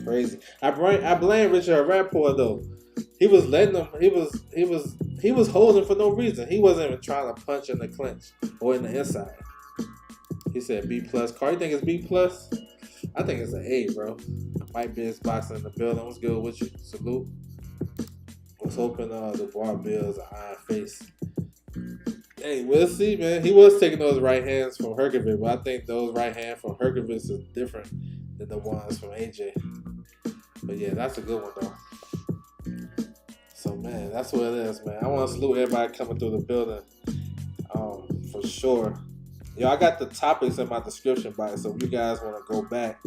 crazy. I blame Richard Rapport though. He was letting him. He was holding for no reason. He wasn't even trying to punch in the clinch or in the inside. He said B plus. Carl, you think it's B plus? I think it's an A, bro. Mike Biz boxing in the building. What's good with you? Salute. Was hoping the bar bills an iron face. Hey, we'll see, man. He was taking those right hands from Herkovic, but I think those right hands from Herkovic is different than the ones from AJ. But yeah, that's a good one though. So man, that's what it is, man. I want to salute everybody coming through the building, for sure. Yo, I got the topics in my description box, so if you guys want to go back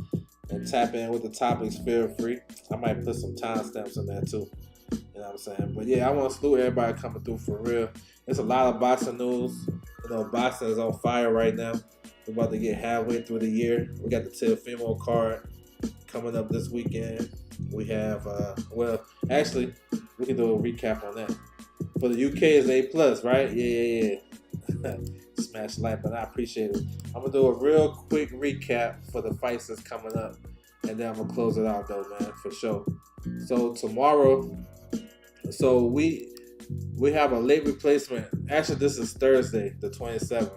and tap in with the topics, feel free. I might put some timestamps in there too. You know what I'm saying? But yeah, I want to salute everybody coming through for real. There's a lot of boxing news. You know, boxing is on fire right now. We're about to get halfway through the year. We got the Teofimo card coming up this weekend. We have, well, actually, we can do a recap on that. For the UK is A plus, right? Yeah. Smash like, but I appreciate it. I'm gonna do a real quick recap for the fights that's coming up, and then I'm gonna close it out though, man, for sure. So tomorrow, so we have a late replacement. Actually, this is Thursday, the 27th.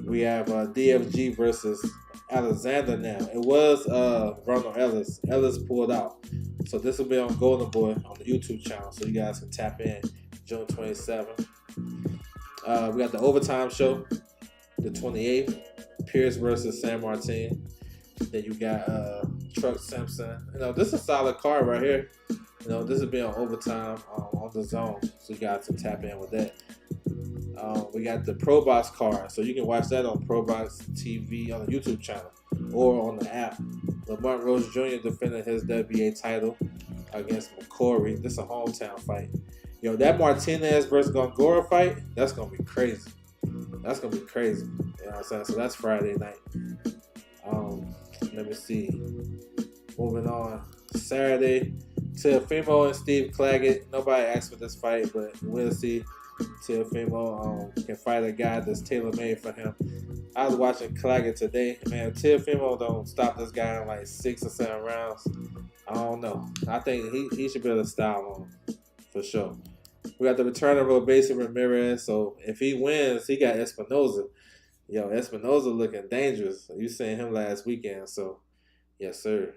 We have DFG versus Alexander now. It was Ronald Ellis. Ellis pulled out. So this will be on Golden Boy on the YouTube channel, so you guys can tap in June 27th. We got the overtime show, the 28th. Pierce versus San Martin. Then you got Truck Simpson. This is a solid card right here. This will be on overtime on the zone, so you guys can tap in with that. We got the Pro Box card, so you can watch that on Pro Box TV on the YouTube channel or on the app. Lamont Rose Jr. defending his WBA title against McCory. This is a hometown fight. That Martinez versus Gongora fight, that's going to be crazy. That's going to be crazy. You know what I'm saying? So that's Friday night. Let me see. Moving on. Saturday, Teofimo and Steve Claggett. Nobody asked for this fight, but we'll see. Teofimo can fight a guy that's tailor-made for him. I was watching Claggett today. Man, Teofimo don't stop this guy in like 6 or 7 rounds. I don't know. I think he should be able to style him for sure. We got the return of Robesi Ramirez. So if he wins, he got Espinoza. Espinoza looking dangerous. You seen him last weekend. So, yes, sir.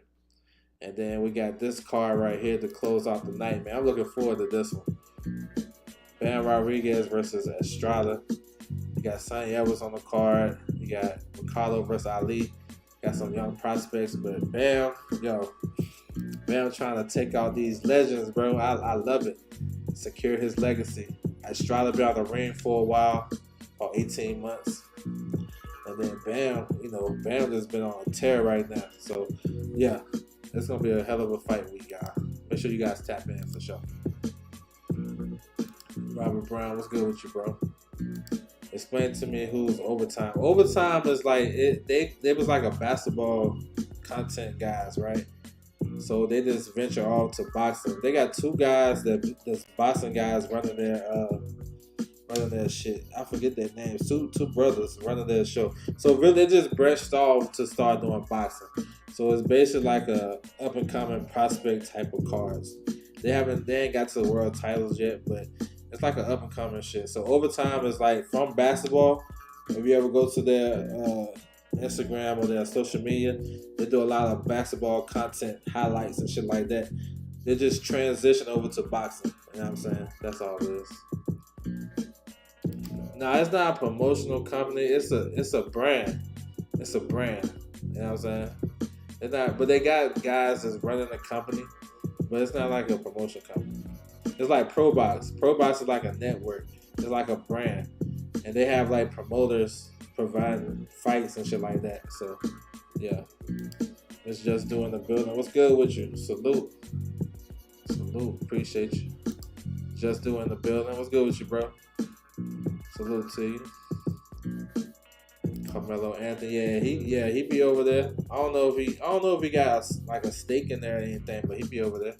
And then we got this card right here to close out the night, man. I'm looking forward to this one. Bam Rodriguez versus Estrada. You got Sonny Edwards on the card. You got Ricardo versus Ali. Got some young prospects, but Bam trying to take out these legends, bro. I love it. Secure his legacy. Estrada been on the ring for a while, about 18 months. And then Bam just been on a tear right now. So, yeah, it's going to be a hell of a fight week, y'all. Make sure you guys tap in for sure. Robert Brown, what's good with you, bro? Explain to me who's overtime. Overtime is like, they was like a basketball content guys, right? So they just venture off to boxing. They got 2 guys that's boxing guys running their shit. I forget their names. Two brothers running their show. So really, they just branched off to start doing boxing. So it's basically like a up and coming prospect type of cards. They ain't got to the world titles yet, but it's like an up and coming shit. So overtime is like from basketball. If you ever go to their Instagram or their social media, they do a lot of basketball content, highlights and shit like that. They just transition over to boxing. You know what I'm saying? That's all it is. No, it's not a promotional company. It's a brand. It's a brand. You know what I'm saying? It's not, but they got guys that's running the company, but it's not like a promotion company. It's like Pro Box. Pro Box is like a network. It's like a brand, and they have like promoters providing fights and shit like that. So, yeah, it's just doing the building. What's good with you? Salute. Appreciate you. Just doing the building. What's good with you, bro? Salute to you. Carmelo Anthony, he be over there. I don't know if he got like a stake in there or anything, but he be over there.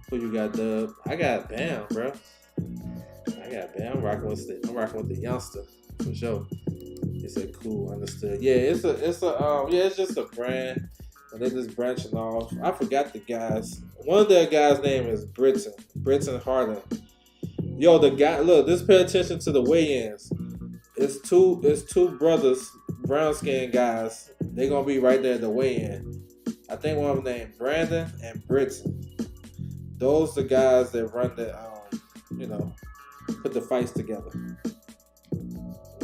Who you got, Dub? I got Bam, bro. I'm rocking with the youngster for sure. He said, "Cool, understood." Yeah, it's just a brand, and they're just branching off. I forgot the guys. One of their guys' name is Britton Harden. Yo, the guy. Look, just pay attention to the weigh-ins. It's two brothers, brown skin guys. They gonna be right there at the weigh-in. I think one of them named Brandon and Britton. Those are the guys that run the, put the fights together.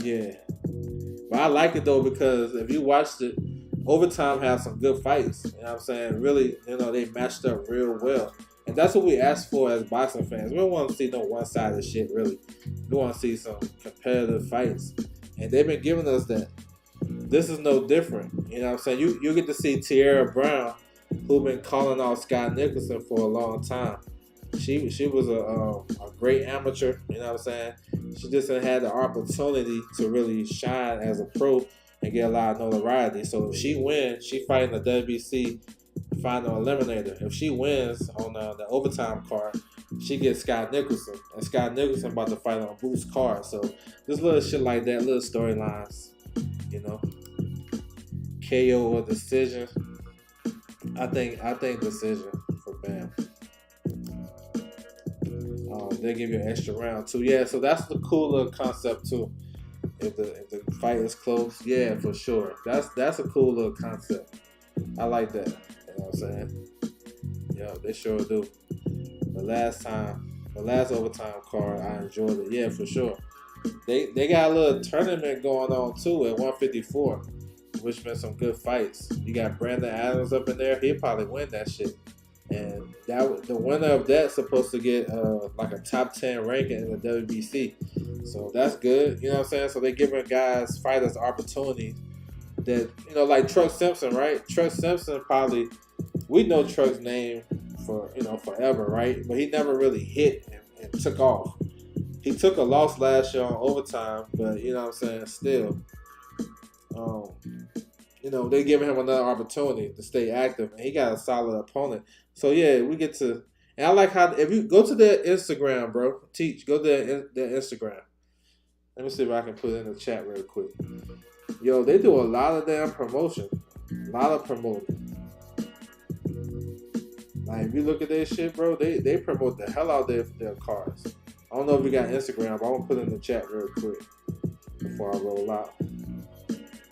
Yeah. But I like it though because if you watched it, overtime have some good fights. You know what I'm saying? Really, they matched up real well. And that's what we ask for as boxing fans. We don't want to see no one-sided shit, really. We want to see some competitive fights. And they've been giving us that. This is no different. You know what I'm saying? You get to see Tierra Brown, who been calling out Scott Nicholson for a long time. She was a great amateur, you know what I'm saying? She just had the opportunity to really shine as a pro and get a lot of notoriety. So if she wins, she fighting the WBC final eliminator. If she wins on the overtime card, she gets Scott Nicholson, and Scott Nicholson about to fight on Boost card. So just little shit like that, little storylines, you know. KO or decision. I think decision for Bam. They give you an extra round too. Yeah, so that's the cooler concept too. If the fight is close, yeah, for sure. That's a cool little concept. I like that. You know what I'm saying? Yeah, they sure do. The last overtime card, I enjoyed it. Yeah, for sure. They got a little tournament going on too at 154, which been some good fights. You got Brandon Adams up in there. He'll probably win that shit. And the winner of that's supposed to get like a top 10 ranking in the WBC. So that's good. You know what I'm saying? So they giving fighters opportunities that, you know, like Truck Simpson, right? Truck Simpson probably, we know Truck's name for, you know, forever, right? But he never really hit and took off. He took a loss last year on overtime, but you know what I'm saying, still, you know, they giving him another opportunity to stay active, and he got a solid opponent. So yeah, we get to, and I like how, if you go to their Instagram, bro, go to their Instagram. Let me see if I can put it in the chat real quick. Yo, they do a lot of damn promotion, a lot of promoting. Like if you look at their shit, bro, they promote the hell out of their cars. I don't know if you got Instagram, but I'm gonna put it in the chat real quick before I roll out.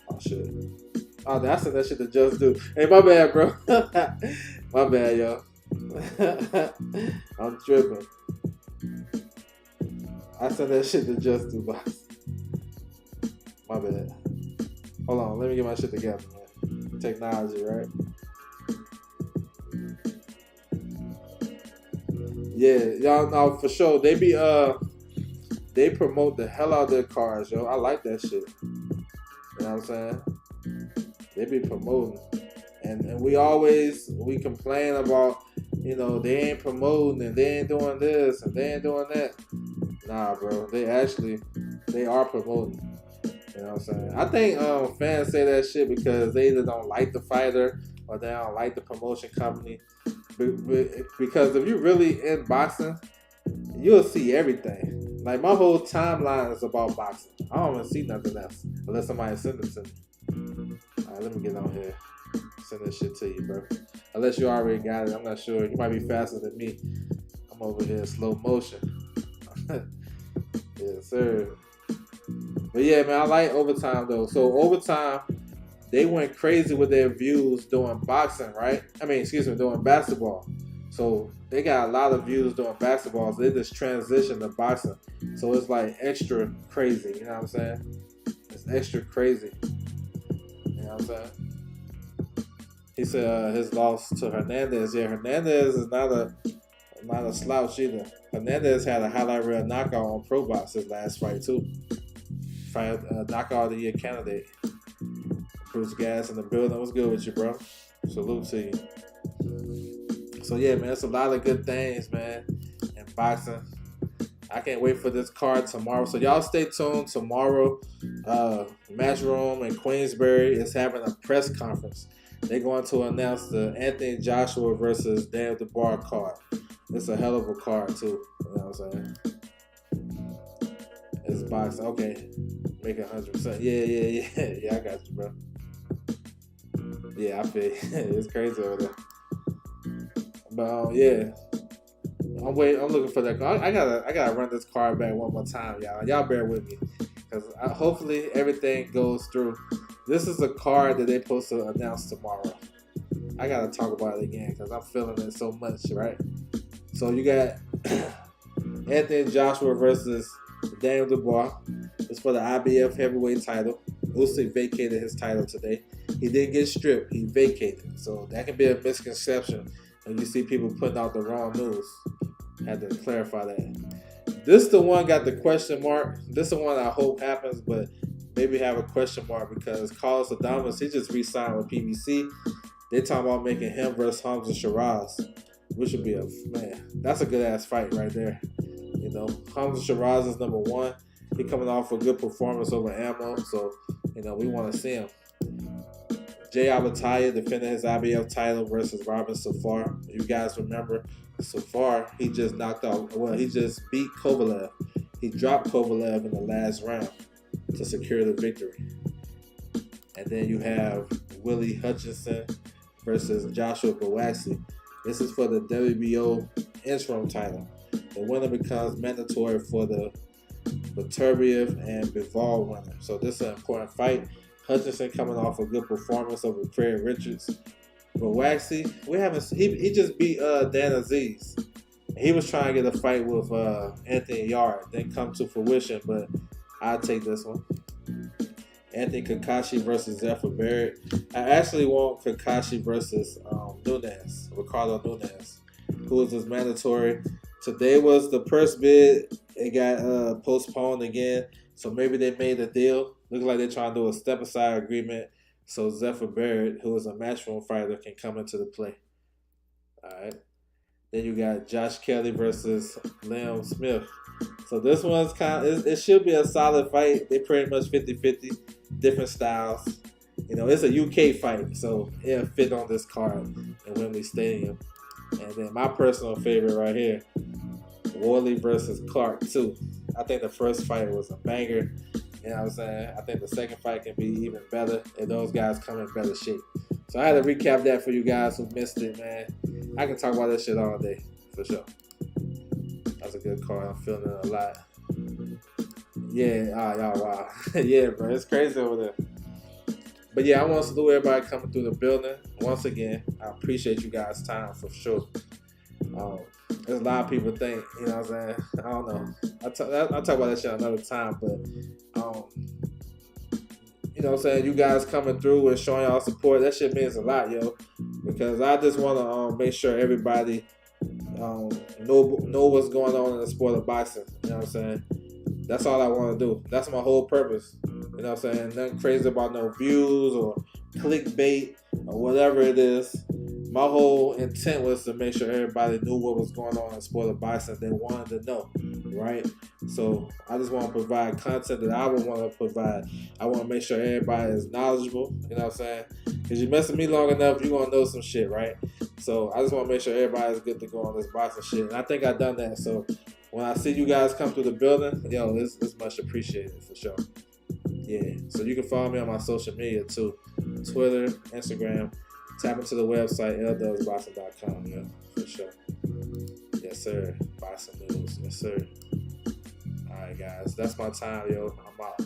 Oh shit. Oh, I said that shit to Just Do. Hey, my bad, bro. My bad, yo. I'm tripping. I sent that shit to Just Do, boss. My bad. Hold on, let me get my shit together, man. Technology, right? Yeah, y'all know for sure. They promote the hell out of their cars, yo. I like that shit. You know what I'm saying? They be promoting. And we complain about, you know, they ain't promoting and they ain't doing this and they ain't doing that. Nah, bro. They are promoting. You know what I'm saying? I think fans say that shit because they either don't like the fighter or they don't like the promotion company. Because if you're really in boxing, you'll see everything. Like my whole timeline is about boxing. I don't even see nothing else unless somebody sends it to me. Alright, let me get on here. Send this shit to you, bro. Unless you already got it, I'm not sure. You might be faster than me. I'm over here in slow motion. Yes, sir. But yeah, man, I like overtime though. So overtime, they went crazy with their views doing boxing, right? Doing basketball. So they got a lot of views doing basketball. So they just transitioned to boxing. So it's like extra crazy. You know what I'm saying? It's extra crazy. You know what I'm saying? He said his loss to Hernandez. Yeah, Hernandez is not a slouch either. Hernandez had a highlight reel knockout on Pro Box his last fight too. Knockout of the year candidate. Bruce Gas in the building. What's good with you, bro? Salute to you. So yeah, man, it's a lot of good things, man, in boxing. I can't wait for this card tomorrow. So y'all stay tuned. Tomorrow, Matchroom in Queensbury is having a press conference. They're going to announce the Anthony Joshua versus Dbar card. It's a hell of a card too. You know what I'm saying? It's boxing. Okay. Make it 100%. Yeah. Yeah, I got you, bro. Yeah, I feel it's crazy over there. But yeah. I'm looking for that card. I gotta run this card back one more time, y'all. Y'all bear with me. Because hopefully everything goes through. This is a card that they're supposed to announce tomorrow. I gotta talk about it again because I'm feeling it so much, right? So you got Anthony Joshua versus Dbar. It's for the IBF heavyweight title. Usyk vacated his title today. He didn't get stripped. He vacated. So that can be a misconception when you see people putting out the wrong news. I had to clarify that. This the one got the question mark. This the one I hope happens, but maybe have a question mark because Carlos Adamas, he just re-signed with PBC. They talking about making him versus Hamza Sheraz, which would be that's a good ass fight right there. You know, Hamza Sheraz is number one. He coming off a good performance over Ammo, so you know we want to see him. Jay Abataya defending his IBF title versus Robin Safar. You guys remember Safar, he just knocked out, well, he just beat Kovalev. He dropped Kovalev in the last round to secure the victory. And then you have Willie Hutchinson versus Joshua Bohachuk. This is for the WBO interim title. The winner becomes mandatory for the Turbiev and Bivol winner. So this is an important fight. Hutchinson coming off a good performance over Craig Richards. Bohachuk, he just beat Dan Aziz. He was trying to get a fight with Anthony Yard. Didn't come to fruition, but I'll take this one. Anthony Kakashi versus Zephyr Barrett. I actually want Kakashi versus Ricardo Nunes, who is his mandatory. Today was the purse bid. It got postponed again, so maybe they made a deal. Looks like they're trying to do a step-aside agreement so Zephyr Barrett, who is a matchroom fighter, can come into the play. All right. Then you got Josh Kelly versus Liam Smith. So this one's it should be a solid fight. They pretty much 50-50, different styles. You know, it's a UK fight, so it'll fit on this card in Wembley Stadium. And then my personal favorite right here, Worley versus Clark 2. I think the first fight was a banger. You know what I'm saying? I think the second fight can be even better if those guys come in better shape. So I had to recap that for you guys who missed it, man. I can talk about this shit all day, for sure. That's a good card. I'm feeling it a lot. Yeah, y'all, wow. Yeah, bro, it's crazy over there. But yeah, I want to salute everybody coming through the building. Once again, I appreciate you guys' time for sure. There's a lot of people think, you know what I'm saying? I don't know. I'll talk about that shit another time, but you know what I'm saying? You guys coming through and showing y'all support, that shit means a lot, yo. Because I just want to make sure everybody know what's going on in the sport of boxing. You know what I'm saying? That's all I want to do. That's my whole purpose. You know what I'm saying? Nothing crazy about no views or clickbait or whatever it is. My whole intent was to make sure everybody knew what was going on in the sport of boxing. They wanted to know, right? So I just want to provide content that I would want to provide. I want to make sure everybody is knowledgeable, you know what I'm saying? Because you mess with me long enough, you're going to know some shit, right? So I just want to make sure everybody's good to go on this boxing shit. And I think I've done that. So when I see you guys come through the building, yo, it's much appreciated for sure. Yeah, so you can follow me on my social media too. Twitter, Instagram. Tap into the website, ldubsboxing.com, yeah, for sure. Yes, sir. Boxing news, yes, sir. All right, guys, that's my time, yo. I'm out.